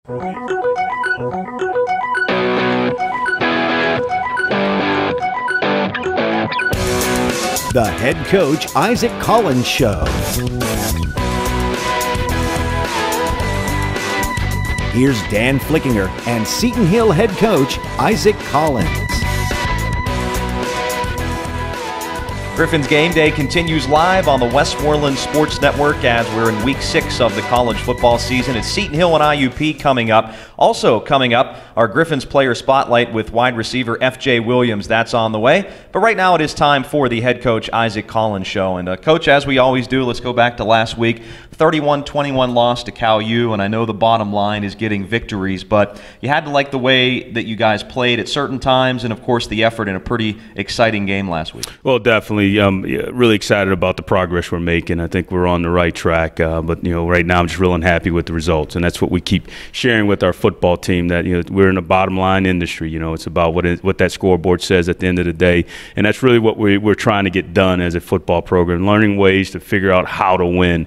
The Head Coach Isaac Collins Show. Here's Dan Flickinger and Seton Hill head coach Isaac Collins. Griffin's Game Day continues live on the Westmoreland Sports Network as we're in week 6 of the college football season. It's Seton Hill and IUP coming up. Also coming up, our Griffin's Player Spotlight with wide receiver F.J. Williams. That's on the way. But right now it is time for the head coach Isaac Collins Show. And Coach, as we always do, let's go back to last week. 31-21 loss to Cal U, and I know the bottom line is getting victories, but you had to like the way that you guys played at certain times and, of course, the effort in a pretty exciting game last week. Well, definitely. Really excited about the progress we're making. I think we're on the right track, but, right now I'm just real unhappy with the results, and that's what we keep sharing with our football team, that, we're in a bottom line industry. It's about what that scoreboard says at the end of the day, and that's really what we're trying to get done as a football program, learning ways to figure out how to win.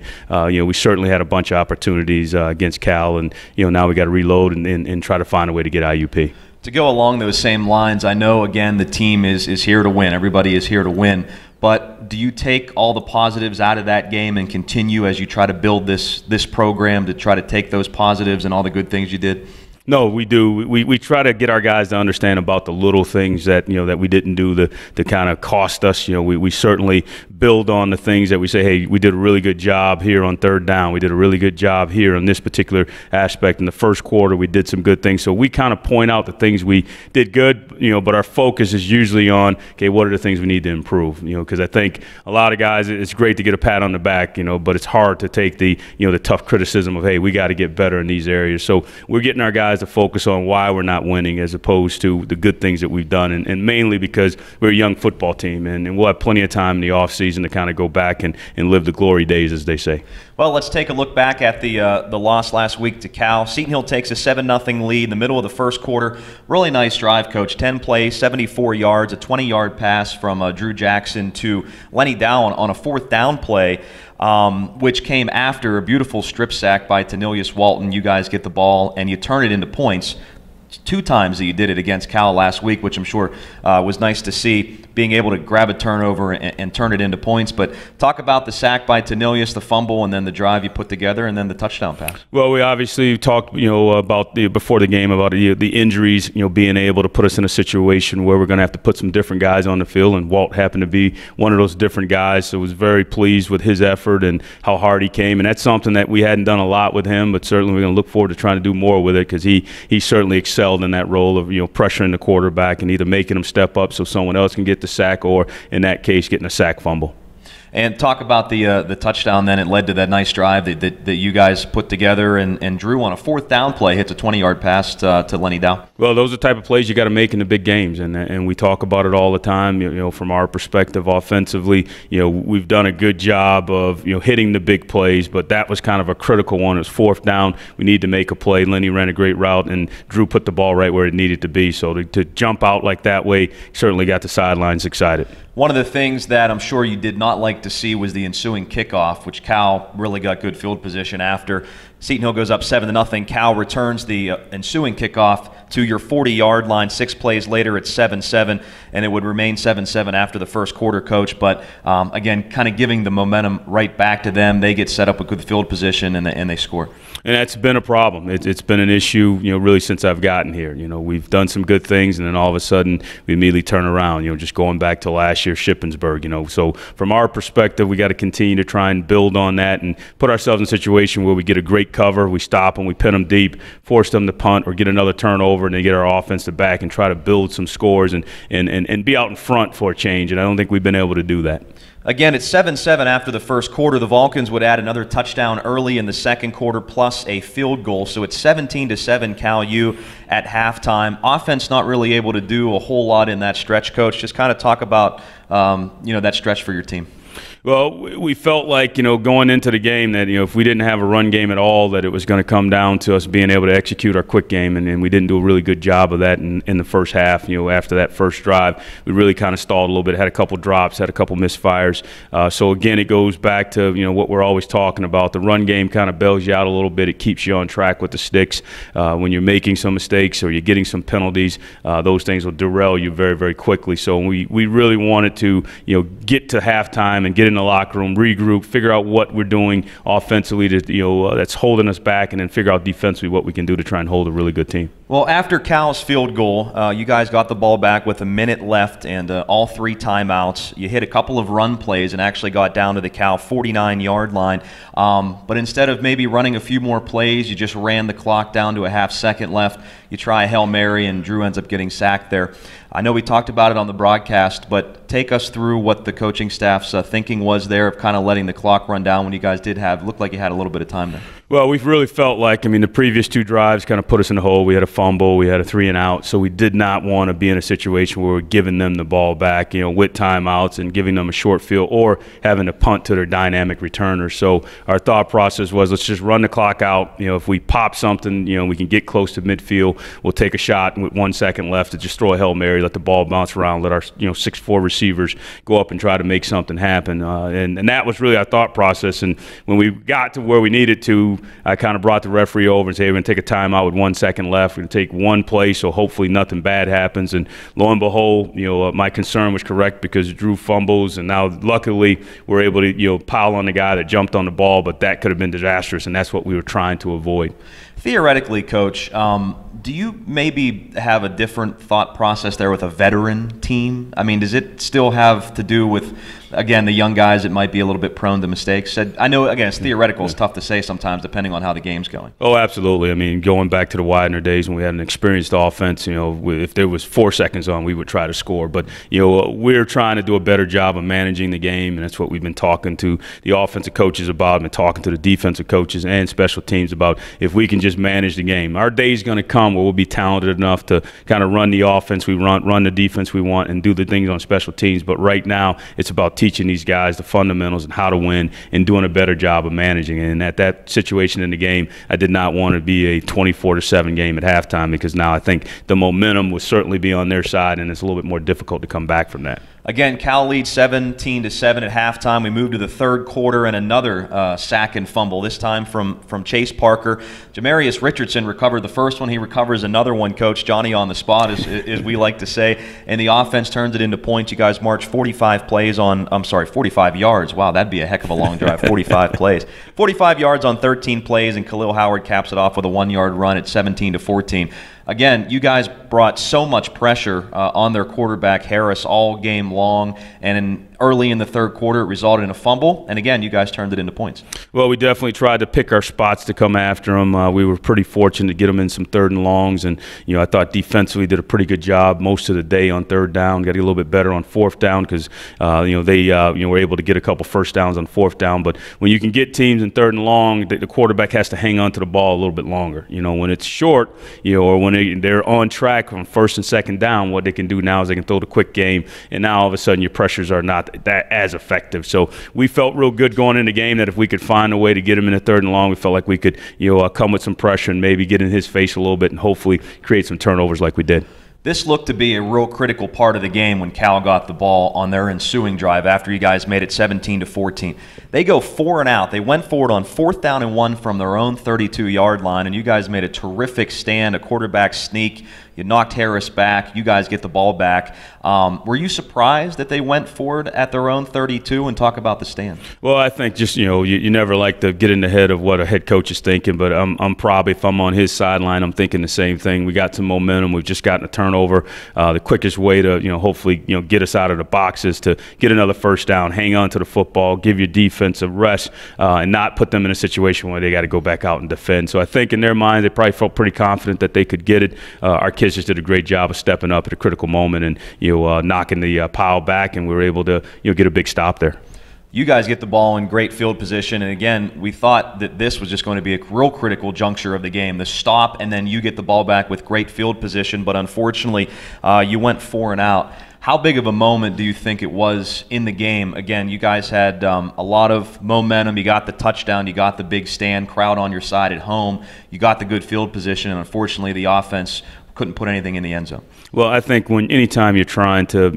We certainly had a bunch of opportunities against Cal, and now we got to reload and try to find a way to get IUP. To go along those same lines, I know, again, the team is here to win. Everybody is here to win. But do you take all the positives out of that game and continue as you try to build this program to try to take those positives and all the good things you did? No, we do. We try to get our guys to understand about the little things that that we didn't do to kind of cost us. We certainly build on the things that we say, hey, we did a really good job here on third down. We did a really good job here on this particular aspect. In the first quarter, we did some good things. So we kind of point out the things we did good, but our focus is usually on, okay, what are the things we need to improve? Because I think a lot of guys, it's great to get a pat on the back, but it's hard to take the tough criticism of, hey, we got to get better in these areas. So we're getting our guys to focus on why we're not winning as opposed to the good things that we've done, and mainly because we're a young football team, and we'll have plenty of time in the offseason to kind of go back and live the glory days, as they say. Well, let's take a look back at the loss last week to Cal. Seton Hill takes a 7-0 lead in the middle of the first quarter. Really nice drive, Coach. 10 plays, 74 yards, a 20-yard pass from Drew Jackson to Lenny Dow on a fourth down play, which came after a beautiful strip sack by Tanilius Walton. You guys get the ball, and you turn it into points. 2 times that you did it against Cal last week, which I'm sure was nice to see, being able to grab a turnover and turn it into points. But talk about the sack by Tanilius, the fumble, and then the drive you put together, and then the touchdown pass. Well, we obviously talked, about before the game about the injuries, being able to put us in a situation where we're going to have to put some different guys on the field, and Walt happened to be one of those different guys. So I was very pleased with his effort and how hard he came, and that's something that we hadn't done a lot with him, but certainly we're going to look forward to trying to do more with it, because he certainly excelled in that role of pressuring the quarterback and either making him step up so someone else can get the sack, or in that case getting a sack fumble. And talk about the touchdown. Then it led to that nice drive that you guys put together, and Drew on a fourth down play hits a 20-yard pass to Lenny Dow. Well, those are the type of plays you got to make in the big games, and we talk about it all the time. From our perspective, offensively, we've done a good job of hitting the big plays, but that was kind of a critical one. It was fourth down. We need to make a play. Lenny ran a great route, and Drew put the ball right where it needed to be. So to jump out like that way certainly got the sidelines excited. One of the things that I'm sure you did not like to see was the ensuing kickoff, which Cal really got good field position after. Seton Hill goes up 7-0. Cal returns the ensuing kickoff to your 40-yard line. 6 plays later, it's 7-7, and it would remain 7-7 after the first quarter, Coach. But, again, kind of giving the momentum right back to them. They get set up with good field position, and they score. And that's been a problem. It's been an issue, really since I've gotten here. We've done some good things, and then all of a sudden we immediately turn around, just going back to last year, Shippensburg. So from our perspective, we got to continue to try and build on that and put ourselves in a situation where we get a great cover, we stop them, we pin them deep, force them to punt or get another turnover, and then get our offense to back and try to build some scores and be out in front for a change. And I don't think we've been able to do that. Again, it's 7-7 after the first quarter. The Vulcans would add another touchdown early in the second quarter plus a field goal. So it's 17-7 Cal U at halftime. Offense not really able to do a whole lot in that stretch, Coach. Just kind of talk about that stretch for your team. Well, we felt like, going into the game that, if we didn't have a run game at all, that it was going to come down to us being able to execute our quick game, and we didn't do a really good job of that in the first half. After that first drive, we really kind of stalled a little bit, had a couple drops, had a couple misfires. So again, it goes back to, what we're always talking about. The run game kind of bails you out a little bit. It keeps you on track with the sticks. When you're making some mistakes or you're getting some penalties, those things will derail you very, very quickly. So we really wanted to, get to halftime and get in the locker room, regroup, figure out what we're doing offensively that's holding us back, and then figure out defensively what we can do to try and hold a really good team. Well, after Cal's field goal, you guys got the ball back with a minute left and all 3 timeouts. You hit a couple of run plays and actually got down to the Cal 49-yard line. But instead of maybe running a few more plays, you just ran the clock down to a half second left. You try a Hail Mary, and Drew ends up getting sacked there. I know we talked about it on the broadcast, but take us through what the coaching staff's thinking was there of kind of letting the clock run down when you guys looked like you had a little bit of time there. Well, we've really felt like, the previous 2 drives kind of put us in the hole. We had a fumble, we had a 3-and-out, so we did not want to be in a situation where we're giving them the ball back, with timeouts and giving them a short field or having to punt to their dynamic returners. So our thought process was, let's just run the clock out. If we pop something, we can get close to midfield, we'll take a shot with 1 second left to just throw a Hail Mary, let the ball bounce around, let our 6'4" receivers go up and try to make something happen. And that was really our thought process. And when we got to where we needed to, I kind of brought the referee over and said, hey, we're going to take a timeout with 1 second left. We're going to take one play, so hopefully nothing bad happens. And lo and behold, my concern was correct because Drew fumbles, and now luckily we're able to pile on the guy that jumped on the ball, but that could have been disastrous, and that's what we were trying to avoid. Theoretically, Coach, do you maybe have a different thought process there with a veteran team? I mean, does it still have to do with, again, the young guys that might be a little bit prone to mistakes? I know, again, it's theoretical. It's tough to say sometimes depending on how the game's going. Oh, absolutely. I mean, going back to the Widener days when we had an experienced offense, if there was 4 seconds on, we would try to score. But, we're trying to do a better job of managing the game, and that's what we've been talking to the offensive coaches about, and talking to the defensive coaches and special teams about. If we can just manage the game, our day's going to come where we'll be talented enough to kind of run the offense we want, run the defense we want, and do the things on special teams. But right now, it's about teaching these guys the fundamentals and how to win and doing a better job of managing it. And at that situation in the game, I did not want to be a 24-7 game at halftime, because now I think the momentum would certainly be on their side, and it's a little bit more difficult to come back from that. Again, Cal leads 17-7 at halftime. We move to the third quarter, and another sack and fumble, this time from Chase Parker. Jamarius Richardson recovered the first one. He recovers another one, Coach. Johnny on the spot, as we like to say. And the offense turns it into points. You guys march 45 yards. Wow, that'd be a heck of a long drive, 45 plays. 45 yards on 13 plays, and Khalil Howard caps it off with a 1-yard run at 17-14. Again, you guys brought so much pressure on their quarterback, Harris, all game long, and early in the third quarter, it resulted in a fumble, and again, you guys turned it into points. Well, we definitely tried to pick our spots to come after them. We were pretty fortunate to get them in some 3rd and longs, and I thought defensively did a pretty good job most of the day on 3rd down. Got to get a little bit better on 4th down because they were able to get a couple first downs on 4th down. But when you can get teams in 3rd and long, the quarterback has to hang on to the ball a little bit longer. When it's short, or when they're on track on 1st and 2nd down, what they can do now is they can throw the quick game, and now all of a sudden your pressures are not that as effective. So we felt real good going in the game that if we could find a way to get him in the 3rd and long, we felt like we could come with some pressure and maybe get in his face a little bit and hopefully create some turnovers like we did. This looked to be a real critical part of the game when Cal got the ball on their ensuing drive after you guys made it 17-14. They go 4 and out. They went forward on 4th down and 1 from their own 32-yard line, and you guys made a terrific stand, a quarterback sneak. You knocked Harris back. You guys get the ball back. Were you surprised that they went forward at their own 32? And talk about the stand. Well, I think just, you never like to get in the head of what a head coach is thinking, but I'm probably, if I'm on his sideline, I'm thinking the same thing. We got some momentum. We've just gotten a turnover. The quickest way to, hopefully, get us out of the box is to get another first down, hang on to the football, give your defense a rest, and not put them in a situation where they got to go back out and defend. So I think in their minds, they probably felt pretty confident that they could get it. Our kids just did a great job of stepping up at a critical moment and knocking the pile back, and we were able to get a big stop there. You guys get the ball in great field position, and again, we thought that this was just going to be a real critical juncture of the game, the stop, and then you get the ball back with great field position, but unfortunately, you went 4 and out. How big of a moment do you think it was in the game? Again, you guys had a lot of momentum. You got the touchdown. You got the big stand, crowd on your side at home. You got the good field position, and unfortunately, the offense couldn't put anything in the end zone. Well, I think anytime you're trying to,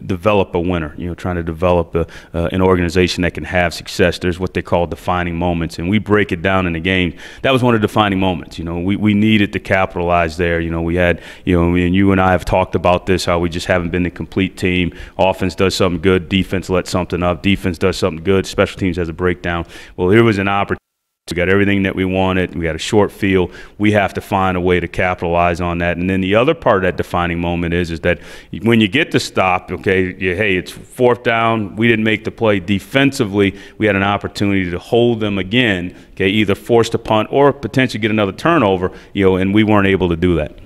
develop a winner, trying to develop an organization that can have success, there's what they call defining moments, and we break it down in the game. That was one of the defining moments. We needed to capitalize there. We had, and you and I have talked about this, how we just haven't been the complete team. Offense does something good, defense lets something up. Defense does something good, special teams has a breakdown. Well, here was an opportunity. We got everything that we wanted. We got a short field. We have to find a way to capitalize on that. And then the other part of that defining moment is that when you get the stop, okay, hey, it's 4th down. We didn't make the play. Defensively, we had an opportunity to hold them again, okay, either force a punt or potentially get another turnover, and we weren't able to do that.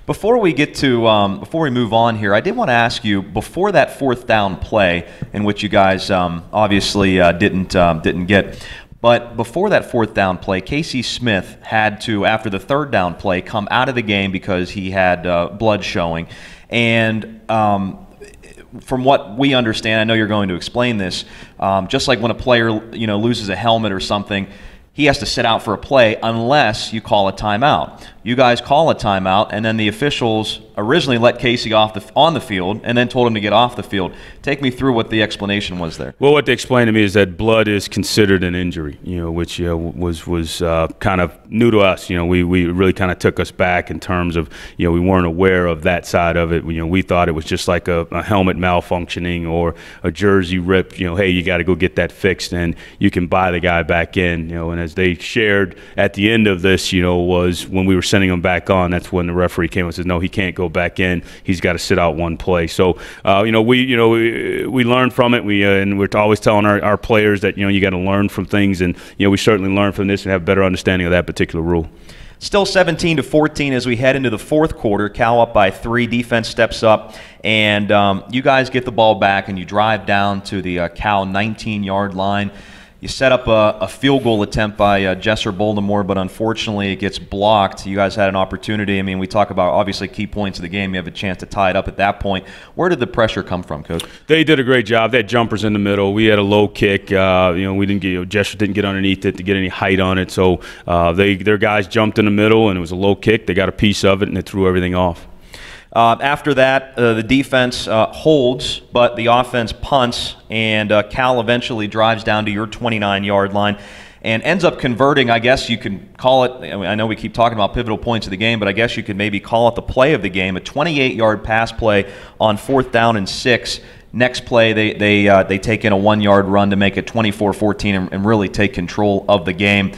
Before we get to before we move on here, I did want to ask you, before that 4th down play, in which you guys obviously didn't get. But before that 4th down play, Casey Smith had to, after the 3rd down play, come out of the game because he had blood showing. And from what we understand, I know you're going to explain this, just like when a player loses a helmet or something, he has to sit out for a play unless you call a timeout. You guys call a timeout, and then the officials originally let Casey on the field and then told him to get off the field. Take me through what the explanation was there. Well, what they explained to me is that blood is considered an injury, which was kind of new to us. We really kind of took us back in terms of, we weren't aware of that side of it. We thought it was just like a helmet malfunctioning or a jersey rip. Hey, you got to go get that fixed, and you can buy the guy back in. And as they shared at the end of this, was when we were sending him back on, that's when the referee came and said, no, he can't go back in. He's got to sit out one play. So, we learned from it. And we're always telling our players that, you got to learn from things. And, we certainly learned from this and have a better understanding of that particular rule. Still 17-14 as we head into the 4th quarter. Cal up by 3. Defense steps up, and you guys get the ball back, and you drive down to the Cal 19-yard line. You set up a field goal attempt by Jesser Baltimore, but unfortunately it gets blocked. You guys had an opportunity. I mean, we talk about obviously key points of the game. You have a chance to tie it up at that point. Where did the pressure come from, Coach? They did a great job. They had jumpers in the middle. We had a low kick. We didn't get Jesser didn't get underneath it to get any height on it. So their guys jumped in the middle, and it was a low kick. They got a piece of it, and they threw everything off. After that, the defense holds, but the offense punts, and Cal eventually drives down to your 29-yard line and ends up converting. I guess you can call it, I know we keep talking about pivotal points of the game, but I guess you could maybe call it the play of the game, a 28-yard pass play on 4th down and 6. Next play, they take in a 1-yard run to make it 24-14 and really take control of the game.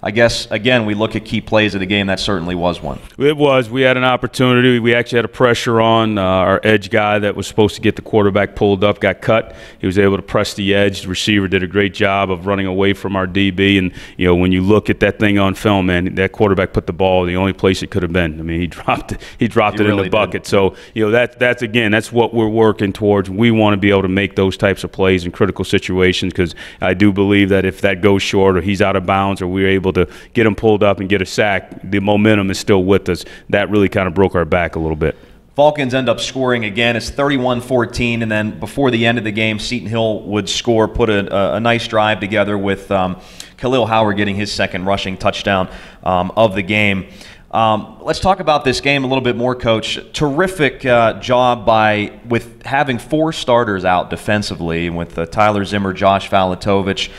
I guess, again, we look at key plays of the game. That certainly was one. It was. We had an opportunity. We actually had a pressure on our edge guy that was supposed to get the quarterback pulled up, got cut. He was able to press the edge. The receiver did a great job of running away from our DB. And, when you look at that thing on film, man, that quarterback put the ball the only place it could have been. I mean, he dropped it really in the bucket. Did. So, that's what we're working towards. We want to be able to make those types of plays in critical situations, because I do believe that if that goes short or he's out of bounds or we're able to get him pulled up and get a sack, the momentum is still with us. That really kind of broke our back a little bit. Falcons end up scoring again. It's 31-14, and then before the end of the game, Seton Hill would score, put a nice drive together with Khalil Howard getting his second rushing touchdown of the game. Let's talk about this game a little bit more, Coach. Terrific job with having 4 starters out defensively, with Tyler Zimmer, Josh Valatovich,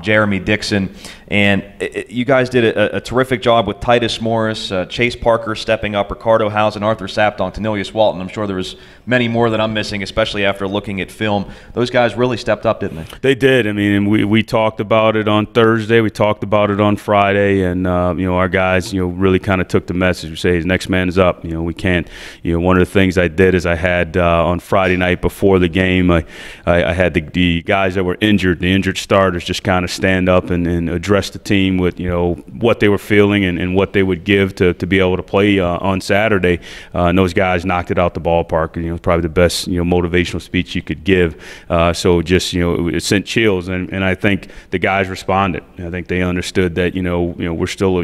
Jeremy Dixon. And you guys did a terrific job with Titus Morris, Chase Parker stepping up, Ricardo Housen, Arthur Sapdong, Tenilius Walton. I'm sure there was many more that I'm missing, especially after looking at film. Those guys really stepped up, didn't they? They did. I mean, we talked about it on Thursday. We talked about it on Friday. And, our guys, really kind of took the message. We say, his next man is up. We can't. One of the things I did is I had on Friday night before the game, I had the guys that were injured, the injured starters, just just kind of stand up and address the team with, what they were feeling and what they would give to be able to play on Saturday. And those guys knocked it out the ballpark. Probably the best, motivational speech you could give. So just, it sent chills, and I think the guys responded. I think they understood that, we're still,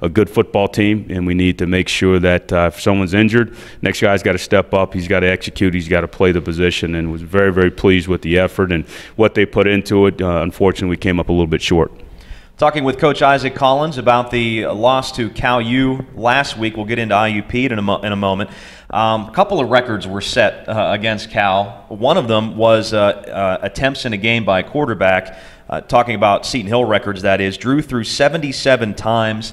a good football team, and we need to make sure that if someone's injured, next guy's got to step up. He's got to execute. He's got to play the position, and was very, very pleased with the effort and what they put into it. Unfortunately, we came up a little bit short. Talking with Coach Isaac Collins about the loss to Cal U last week. We'll get into IUP in a moment. A couple of records were set against Cal. One of them was attempts in a game by a quarterback. Talking about Seton Hill records, that is. Drew threw 77 times.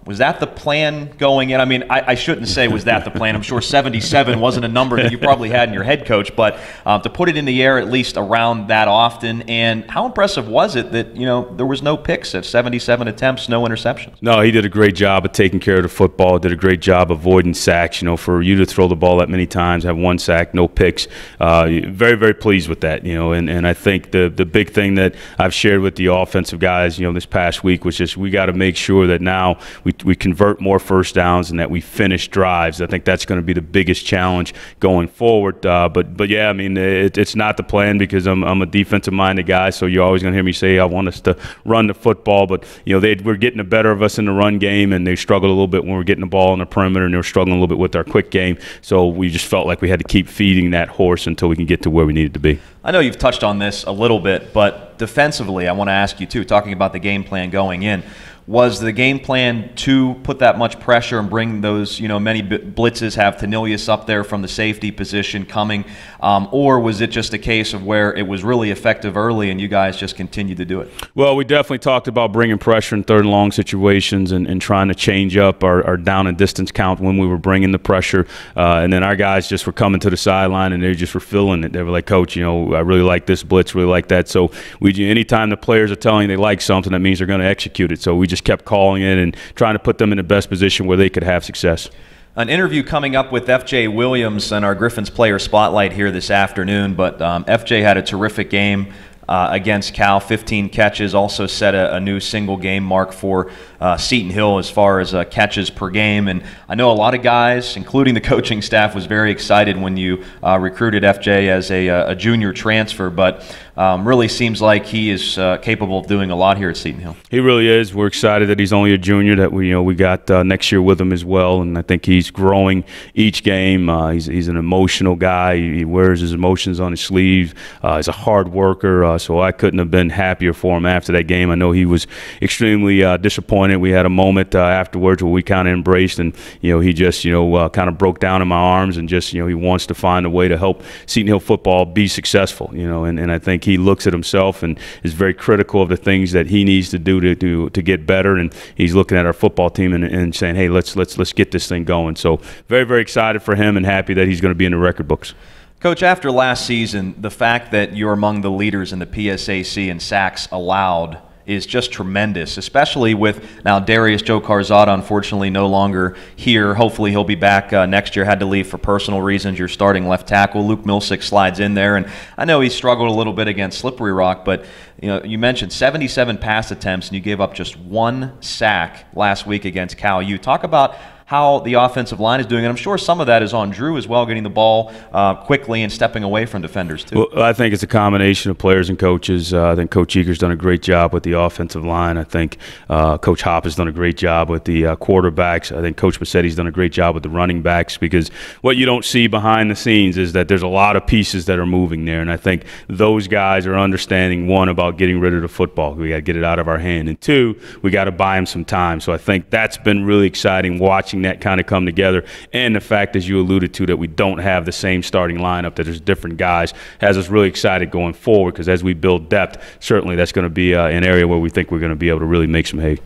Was that the plan going in? I mean, I shouldn't say was that the plan. I'm sure 77 wasn't a number that you probably had in your head, Coach, but to put it in the air at least around that often. And how impressive was it that, there was no picks at 77 attempts, no interceptions? No, he did a great job of taking care of the football, did a great job avoiding sacks. For you to throw the ball that many times, have one sack, no picks, very, very pleased with that, and I think the big thing that I've shared with the offensive guys, this past week was just we got to make sure that now we convert more first downs and that we finish drives. I think that's going to be the biggest challenge going forward. But yeah, I mean, it's not the plan because I'm a defensive-minded guy, so you're always going to hear me say I want us to run the football. But, we're getting the better of us in the run game, and they struggled a little bit when we're getting the ball on the perimeter, and they were struggling a little bit with our quick game. So we just felt like we had to keep feeding that horse until we can get to where we needed to be. I know you've touched on this a little bit, but defensively, I want to ask you too, talking about the game plan going in. Was the game plan to put that much pressure and bring those, many blitzes, have Tanilius up there from the safety position coming, or was it just a case of where it was really effective early and you guys just continued to do it? Well, we definitely talked about bringing pressure in third and long situations and trying to change up our down and distance count when we were bringing the pressure. And then our guys just were coming to the sideline and they just were feeling it. They were like, Coach, I really like this blitz, really like that. So anytime the players are telling you they like something, that means they're going to execute it. So we just kept calling it and trying to put them in the best position where they could have success. An interview coming up with F.J. Williams and our Griffins Player Spotlight here this afternoon, but F.J. had a terrific game against Cal, 15 catches, also set a new single game mark for Seton Hill as far as catches per game. And I know a lot of guys, including the coaching staff, was very excited when you recruited FJ as a junior transfer, but really seems like he is capable of doing a lot here at Seton Hill. He really is. We're excited that he's only a junior, that we got next year with him as well, and I think he's growing each game. He's an emotional guy. He wears his emotions on his sleeve. He's a hard worker, so I couldn't have been happier for him after that game. I know he was extremely disappointed. We had a moment afterwards where we kind of embraced, and he just kind of broke down in my arms, and just he wants to find a way to help Seton Hill football be successful. And I think he looks at himself and is very critical of the things that he needs to do to get better. And he's looking at our football team and saying, hey, let's get this thing going. So very, very excited for him and happy that he's going to be in the record books. Coach, after last season, the fact that you're among the leaders in the PSAC in sacks allowed is just tremendous, especially with now Darius Joe Carzada, unfortunately no longer here. Hopefully he'll be back next year. Had to leave for personal reasons. You're starting left tackle. Luke Milsick slides in there, and I know he struggled a little bit against Slippery Rock, but you mentioned 77 pass attempts and you gave up just one sack last week against Cal U. Talk about how the offensive line is doing, and I'm sure some of that is on Drew as well, getting the ball quickly and stepping away from defenders too. Well, I think it's a combination of players and coaches. I think Coach Eager's done a great job with the offensive line. I think Coach Hop has done a great job with the quarterbacks. I think Coach Massetti's done a great job with the running backs, because what you don't see behind the scenes is that there's a lot of pieces that are moving there, and I think those guys are understanding, one, about getting rid of the football. We got to get it out of our hand, and two, we got to buy them some time. So I think that's been really exciting, watching that kind of come together, and the fact, as you alluded to, that we don't have the same starting lineup, that there's different guys, has us really excited going forward, because as we build depth, certainly that's going to be an area where we think we're going to be able to really make some hay.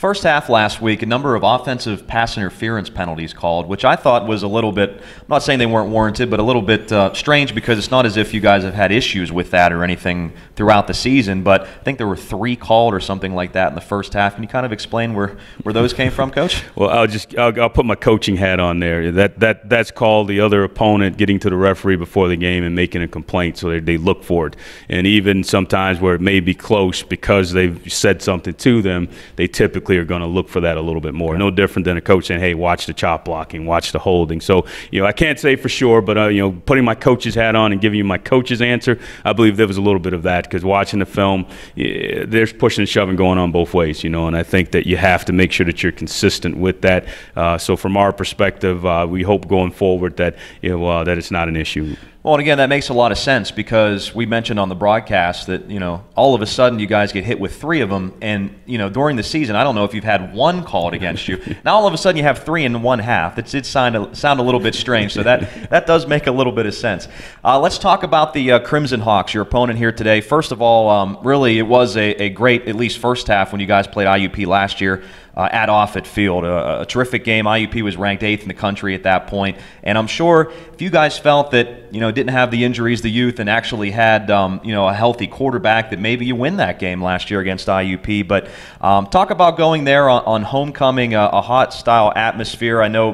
First half last week, a number of offensive pass interference penalties called, which I thought was a little bit, I'm not saying they weren't warranted, but a little bit strange, because it's not as if you guys have had issues with that or anything throughout the season, but I think there were 3 called or something like that in the first half. Can you kind of explain where those came from, Coach? Well, I'll put my coaching hat on there. That's called the other opponent getting to the referee before the game and making a complaint, so they look for it. And even sometimes where it may be close, because they've said something to them, they typically are going to look for that a little bit more. No different than a coach saying, hey, watch the chop blocking, watch the holding. So, I can't say for sure, but, putting my coach's hat on and giving you my coach's answer, I believe there was a little bit of that, because watching the film, there's pushing and shoving going on both ways, and I think that you have to make sure that you're consistent with that. So from our perspective, we hope going forward that, that it's not an issue. Well, and again, that makes a lot of sense, because we mentioned on the broadcast that, all of a sudden you guys get hit with 3 of them, and, during the season, I don't know if you've had 1 called against you. Now all of a sudden you have 3 in 1 half. It did sound a little bit strange, so that does make a little bit of sense. Let's talk about the Crimson Hawks, your opponent here today. First of all, really it was a great, at least first half, when you guys played IUP last year. At Offutt Field. A terrific game. IUP was ranked 8th in the country at that point. And I'm sure if you guys felt that, didn't have the injuries, the youth, and actually had, a healthy quarterback, that maybe you win that game last year against IUP. But talk about going there on homecoming, a hot-style atmosphere. I know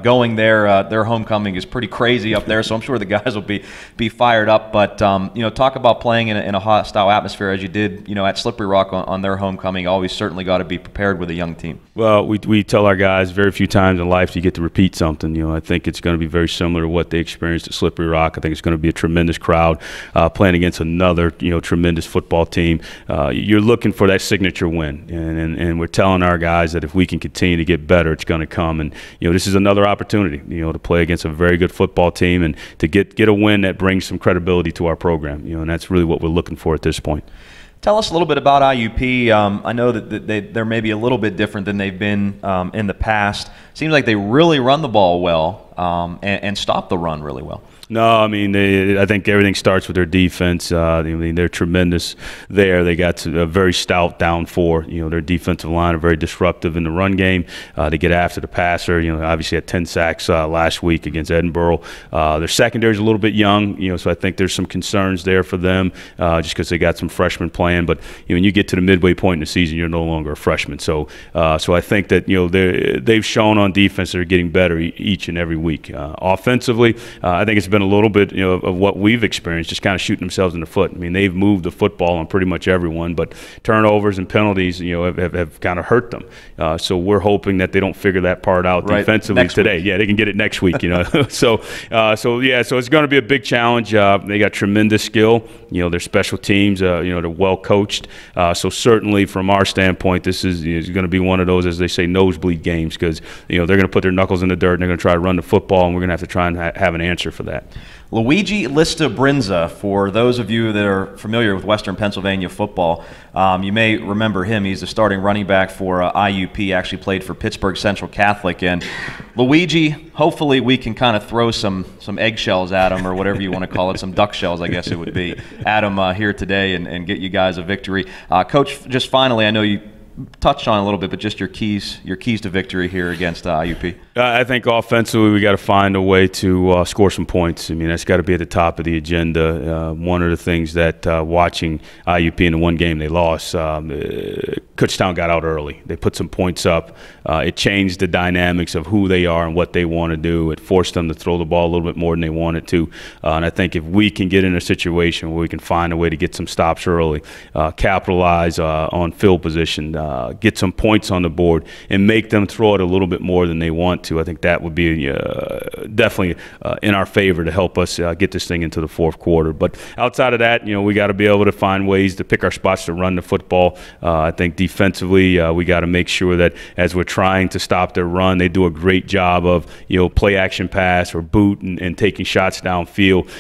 going there, their homecoming is pretty crazy up there, so I'm sure the guys will be fired up. But, talk about playing in a hostile atmosphere as you did, at Slippery Rock on their homecoming. Always certainly got to be prepared with a young team. Well, we tell our guys very few times in life do you get to repeat something. I think it's going to be very similar to what they experienced at Slippery Rock. I think it's going to be a tremendous crowd playing against another tremendous football team. You're looking for that signature win, and we're telling our guys that if we can continue to get better, it's going to come. And this is another opportunity to play against a very good football team and to get a win that brings some credibility to our program. And that's really what we're looking for at this point. Tell us a little bit about IUP. I know that they're maybe a little bit different than they've been in the past. Seems like they really run the ball well and stop the run really well. No, I mean, I think everything starts with their defense. I mean, they're tremendous there. They got a very stout down 4. Their defensive line are very disruptive in the run game. They get after the passer. Obviously had 10 sacks last week against Edinboro. Their secondary is a little bit young, so I think there's some concerns there for them just because they got some freshmen playing. But when you get to the midway point in the season, you're no longer a freshman. So I think that they've shown on defense they're getting better each and every week. Offensively, I think it's been a little bit of what we've experienced, just kind of shooting themselves in the foot. I mean, they've moved the football on pretty much everyone, but turnovers and penalties have kind of hurt them. So we're hoping that they don't figure that part out defensively today. Yeah, they can get it next week. So it's going to be a big challenge. They got tremendous skill. Their special teams, they're well coached. So certainly from our standpoint, this is going to be one of those, as they say, nosebleed games, because they're going to put their knuckles in the dirt and they're going to try to run the football, and we're going to have to try and have an answer for that. Luigi Listabrinza, for those of you that are familiar with Western Pennsylvania football, you may remember him. He's the starting running back for IUP, actually played for Pittsburgh Central Catholic. And Luigi, hopefully we can kind of throw some eggshells at him, or whatever you want to call it, some duck shells, I guess it would be, at him here today and get you guys a victory. Coach, just finally, I know you touched on a little bit, but just your keys to victory here against IUP. I think offensively we got to find a way to score some points. I mean, that's got to be at the top of the agenda. One of the things that watching IUP in the one game they lost, Kutztown got out early. They put some points up. It changed the dynamics of who they are and what they want to do. It forced them to throw the ball a little bit more than they wanted to. And I think if we can get in a situation where we can find a way to get some stops early, capitalize on field position, get some points on the board, and make them throw it a little bit more than they want to, I think that would be definitely in our favor to help us get this thing into the fourth quarter. But outside of that, we got to be able to find ways to pick our spots to run the football. I think defensively, we got to make sure that as we're trying to stop their run, they do a great job of play action pass or boot and taking shots downfield.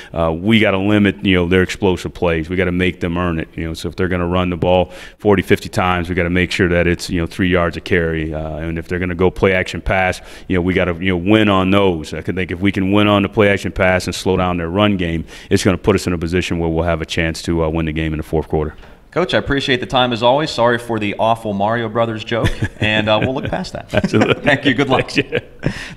We got to limit their explosive plays. We got to make them earn it. So if they're going to run the ball 40, 50 times, we got to make sure that it's 3 yards a carry. And if they're going to go play action pass, we got to win on those. I think if we can win on the play action pass and slow down their run game, it's going to put us in a position where we'll have a chance to win the game in the fourth quarter. Coach, I appreciate the time as always. Sorry for the awful Mario Brothers joke, and we'll look past that. Absolutely. Thank you. Good luck.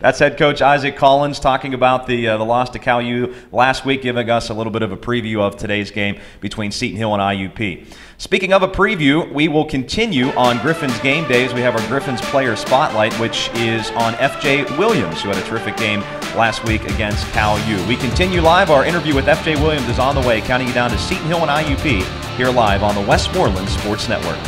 That's head coach Isaac Collins talking about the loss to Cal U last week, giving us a little bit of a preview of today's game between Seton Hill and IUP. Speaking of a preview, we will continue on Griffin's game days. We have our Griffin's Player Spotlight, which is on F.J. Williams, who had a terrific game last week against Cal U. We continue live. Our interview with F.J. Williams is on the way, counting you down to Seton Hill and IUP here live on the Westmoreland Sports Network.